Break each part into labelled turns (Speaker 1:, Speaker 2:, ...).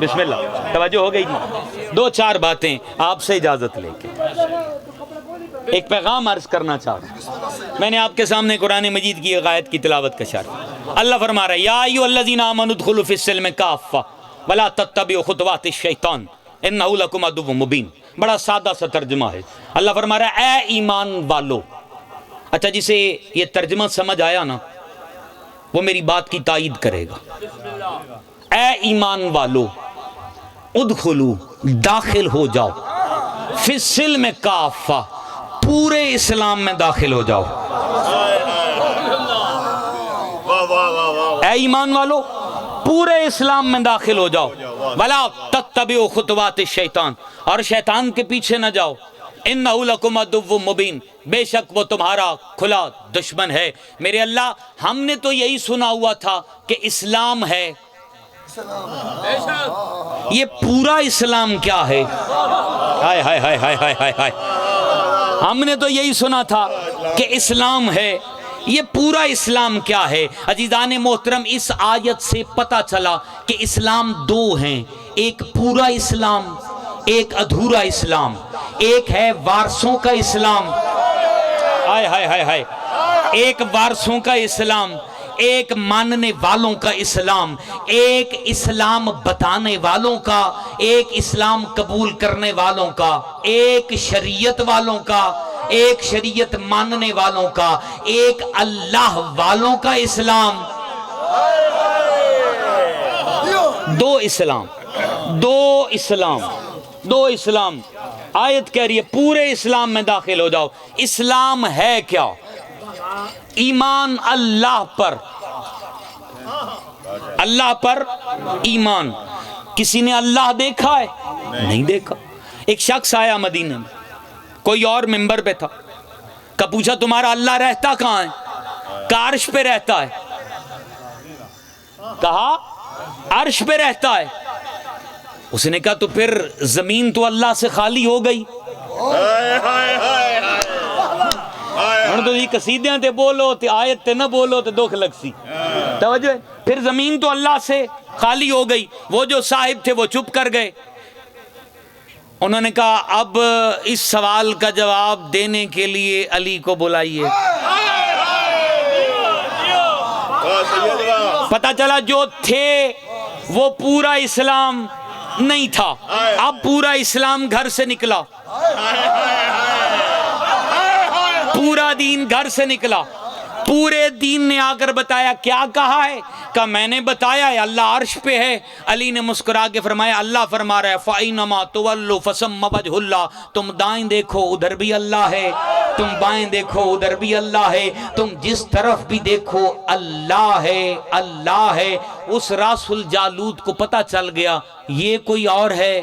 Speaker 1: بسم اللہ، توجہ ہو گئی جی؟ دو چار باتیں آپ سے اجازت لے کے ایک پیغام عرض کرنا چاہ رہا ہوں۔ میں نے آپ کے سامنے قرآن مجید کی ایک آیت کی تلاوت کا شرح۔ اللہ فرما رہا ہے یا ایھا الذین آمنوا ادخلوا فی السلم کافہ ولا تتبعوا خطوات الشیطان انہ لکم عدو مبین۔ بڑا سادہ سا ترجمہ ہے۔ اللہ فرما رہا ہے اے ایمان والو۔ اچھا جسے یہ ترجمہ سمجھ آیا نا وہ میری بات کی تائید کرے گا۔ اے ایمان والو ادخلو، داخل ہو جاؤ، فی السلم کافہ، پورے اسلام میں داخل ہو جاؤ۔ اے ایمان والو پورے اسلام میں داخل ہو جاؤ، ولا تتبعوا خطوات الشیطان، اور شیطان کے پیچھے نہ جاؤ، انہ لکم عدو مبین، بے شک وہ تمہارا کھلا دشمن ہے۔ میرے اللہ ہم نے تو یہی سنا ہوا تھا کہ اسلام ہے، یہ پورا اسلام کیا ہے؟ ہائے ہائے ہائے ہائے ہائے ہائے ہائے، ہم نے تو یہی سنا تھا کہ اسلام ہے، یہ پورا اسلام کیا ہے؟ عزیزان محترم اس آیت سے پتہ چلا کہ اسلام دو ہیں، ایک پورا اسلام، ایک ادھورا اسلام۔ ایک ہے وارثوں کا اسلام، ہائے ہائے ہائے ہائے، ایک وارثوں کا اسلام، ایک ماننے والوں کا اسلام، ایک اسلام بتانے والوں کا، ایک اسلام قبول کرنے والوں کا، ایک شریعت والوں کا، ایک شریعت ماننے والوں کا، ایک اللہ والوں کا اسلام۔ دو اسلام، دو اسلام، دو اسلام۔ آیت کہہ رہی ہے پورے اسلام میں داخل ہو جاؤ۔ اسلام ہے کیا؟ ایمان اللہ پر، اللہ پر ایمان۔ کسی نے اللہ دیکھا ہے؟ نہیں دیکھا۔ ایک شخص آیا مدینے میں، کوئی اور ممبر پہ تھا، کہ پوچھا تمہارا اللہ رہتا کہاں ہے؟ کہا عرش پہ رہتا ہے۔ کہا عرش پہ رہتا ہے۔ اس نے کہا تو پھر زمین تو اللہ سے خالی ہو گئی۔ ہن تو یہ قصیدیاں تے بولو تے آیت تے نہ بولو تے دکھ لگ سی۔ توجہ ہے؟ پھر زمین تو اللہ سے خالی ہو گئی۔ وہ جو صاحب تھے وہ چپ کر گئے۔ انہوں نے کہا اب اس سوال کا جواب دینے کے لیے علی کو بلائیے۔ پتہ چلا جو تھے وہ پورا اسلام نہیں تھا، اب پورا اسلام گھر سے نکلا، پورا دین گھر سے نکلا۔ پورے دین نے آ کر بتایا کیا کہا ہے؟ کہ میں نے بتایا ہے اللہ عرش پہ ہے۔ علی نے مسکرا کے فرمایا اللہ فرما رہا ہے فَإِنَّمَا تُوَلُّوا فَثَمَّ وَجْهُ اللَّهِ، تم دائیں دیکھو ادھر بھی اللہ ہے، تم بائیں دیکھو ادھر بھی اللہ ہے، تم جس طرف بھی دیکھو اللہ ہے، اللہ ہے۔ اس راس الجالوت کو پتہ چل گیا یہ کوئی اور ہے،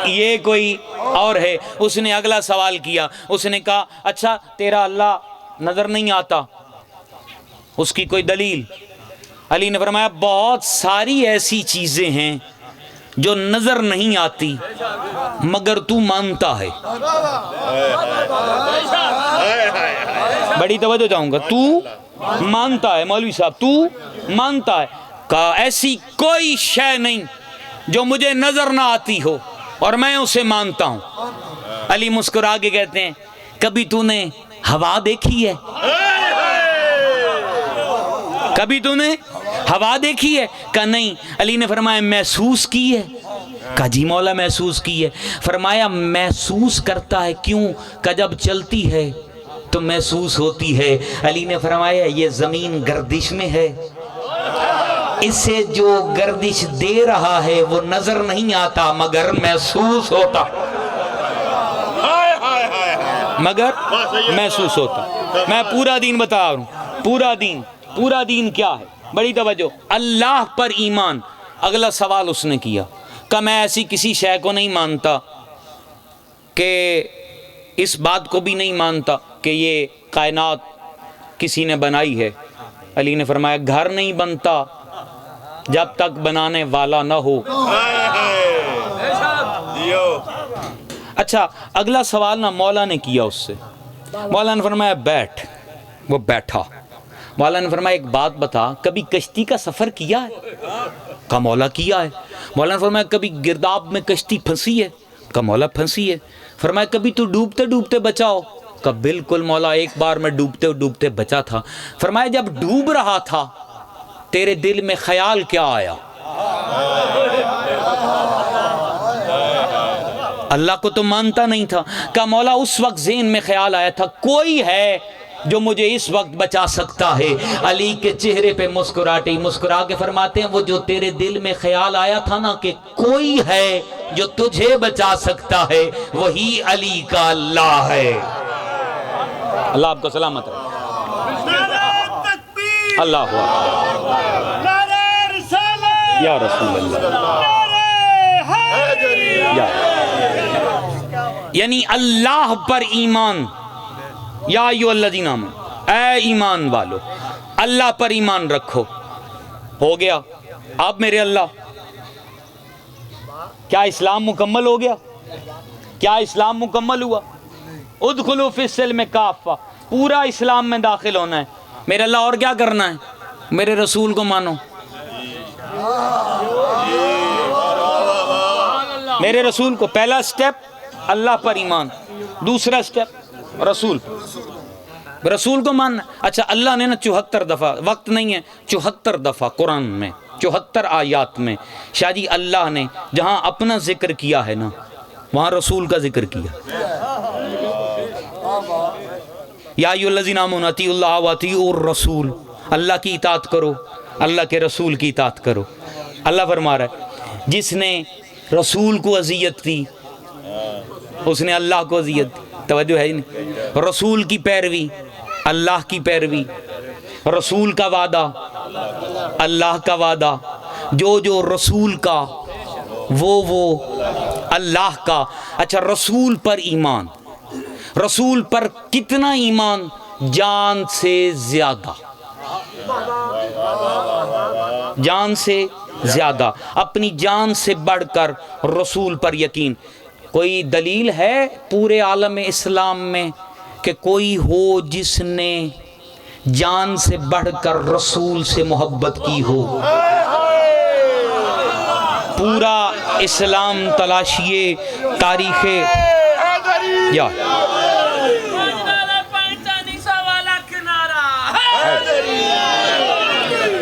Speaker 1: یہ کوئی اور ہے۔ اس نے اگلا سوال کیا، اس نے کہا اچھا تیرا اللہ نظر نہیں آتا، اس کی کوئی دلیل؟ علی نے فرمایا بہت ساری ایسی چیزیں ہیں جو نظر نہیں آتی مگر تو مانتا ہے۔ بڑی توجہ چاہوں گا، تو مانتا ہے مولوی صاحب، تو مانتا ہے۔ کہا ایسی کوئی شے نہیں جو مجھے نظر نہ آتی ہو اور میں اسے مانتا ہوں۔ علی مسکرا کے کہتے ہیں کبھی تو نے ہوا دیکھی ہے؟ کبھی تو نے ہوا دیکھی ہے؟ کہا نہیں۔ علی نے فرمایا محسوس کی ہے؟ کہا جی مولا محسوس کی ہے۔ فرمایا محسوس کرتا ہے کیوں؟ کہ جب چلتی ہے تو محسوس ہوتی ہے۔ علی نے فرمایا یہ زمین گردش میں ہے، اسے جو گردش دے رہا ہے وہ نظر نہیں آتا مگر محسوس ہوتا، مگر محسوس ہوتا۔ میں پورا دین بتا رہا ہوں، پورا دین، پورا دین کیا ہے؟ بڑی توجہ، اللہ پر ایمان۔ اگلا سوال اس نے کیا کہ میں ایسی کسی شے کو نہیں مانتا، کہ اس بات کو بھی نہیں مانتا کہ یہ کائنات کسی نے بنائی ہے۔ علی نے فرمایا گھر نہیں بنتا جب تک بنانے والا نہ ہو۔ اچھا اگلا سوال نا مولا نے کیا اس سے، مولا نے فرمایا بیٹھ۔ وہ بیٹھا، مولا نے فرمایا ایک بات بتا، کبھی کشتی کا سفر کیا ہے؟ کہا مولا کیا ہے۔ مولا نے فرمایا کبھی گرداب میں کشتی پھنسی ہے؟ کہا مولا پھنسی ہے۔ فرمایا کبھی تو ڈوبتے ڈوبتے بچا ہو؟ کہا بالکل مولا، ایک بار میں ڈوبتے ڈوبتے بچا تھا۔ فرمایا جب ڈوب رہا تھا تیرے دل میں خیال کیا آیا؟ اللہ کو تو مانتا نہیں تھا۔ کہا مولا اس وقت ذہن میں خیال آیا تھا کوئی ہے جو مجھے اس وقت بچا سکتا ہے۔ علی کے چہرے پہ مسکرا کے فرماتے ہیں وہ جو تیرے دل میں خیال آیا تھا نا کہ کوئی ہے جو تجھے بچا سکتا ہے، وہی علی کا اللہ ہے۔ اللہ آپ کو سلامت رہے۔ اللہ یا رسول اللہ، یعنی اللہ پر ایمان، یا ایھا الذین آمنوا، اے ایمان والو اللہ پر ایمان رکھو۔ ہو گیا اب میرے اللہ، کیا اسلام مکمل ہو گیا؟ کیا اسلام مکمل ہوا؟ ادخلوا فی السلم کافہ، پورا اسلام میں داخل ہونا ہے۔ میرے اللہ اور کیا کرنا ہے؟ میرے رسول کو مانو، میرے رسول کو۔ پہلا سٹیپ اللہ پر ایمان، دوسرا سٹیپ رسول کو ماننا۔ اچھا اللہ نے نا 74 دفعہ، وقت نہیں ہے، 74 دفعہ قرآن میں 74 آیات میں شاہ جی اللہ نے جہاں اپنا ذکر کیا ہے نا وہاں رسول کا ذکر کیا۔ یا ایھا الذین آمنوا اطیعوا اللہ واطیعوا الرسول، اللہ کی اطاعت کرو، اللہ کے رسول کی اطاعت کرو۔ اللہ فرما رہا ہے جس نے رسول کو اذیت دی اس نے اللہ کو اذیت دی۔ توجہ ہے نہیں؟ رسول کی پیروی، اللہ کی پیروی، رسول کا وعدہ، اللہ کا وعدہ، جو رسول کا وہ اللہ کا۔ اچھا رسول پر ایمان، رسول پر کتنا ایمان؟ جان سے زیادہ، جان سے زیادہ، اپنی جان سے بڑھ کر رسول پر یقین۔ کوئی دلیل ہے پورے عالم اسلام میں کہ کوئی ہو جس نے جان سے بڑھ کر رسول سے محبت کی ہو؟ پورا اسلام تلاشیے، تاریخ یا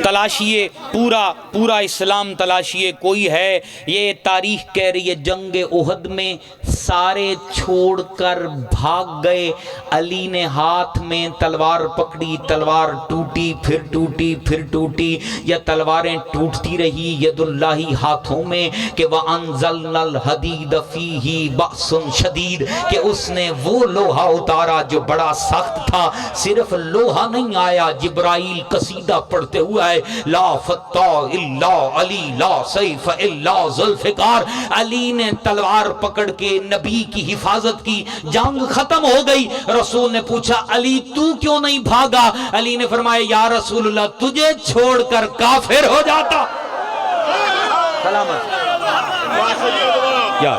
Speaker 1: تلاشیے، پورا اسلام تلاشیے، کوئی ہے؟ یہ تاریخ کہہ رہی ہے جنگ احد میں سارے چھوڑ کر بھاگ گئے، علی نے ہاتھ میں تلوار پکڑی، تلوار ٹوٹی پھر ٹوٹی پھر ٹوٹی، یا تلواریں ٹوٹتی رہی ید اللہ ہاتھوں میں کہ وَأَنزَلْنَا الْحَدِيدَ فِيهِ بَأْسٌ شَدِيد، کہ اس نے وہ لوہا اتارا جو بڑا سخت تھا۔ صرف لوہا نہیں آیا، جبرائیل قصیدہ پڑھتے ہوئے آئے، لا فتح الا علی لا سیف الا ذوالفقار۔ علی نے تلوار پکڑ کے نبی کی حفاظت کی، جنگ ختم ہو گئی۔ رسول نے پوچھا علی تو کیوں نہیں بھاگا؟ علی نے فرمایا یا رسول اللہ تجھے چھوڑ کر کافر ہو جاتا۔ سلامت یا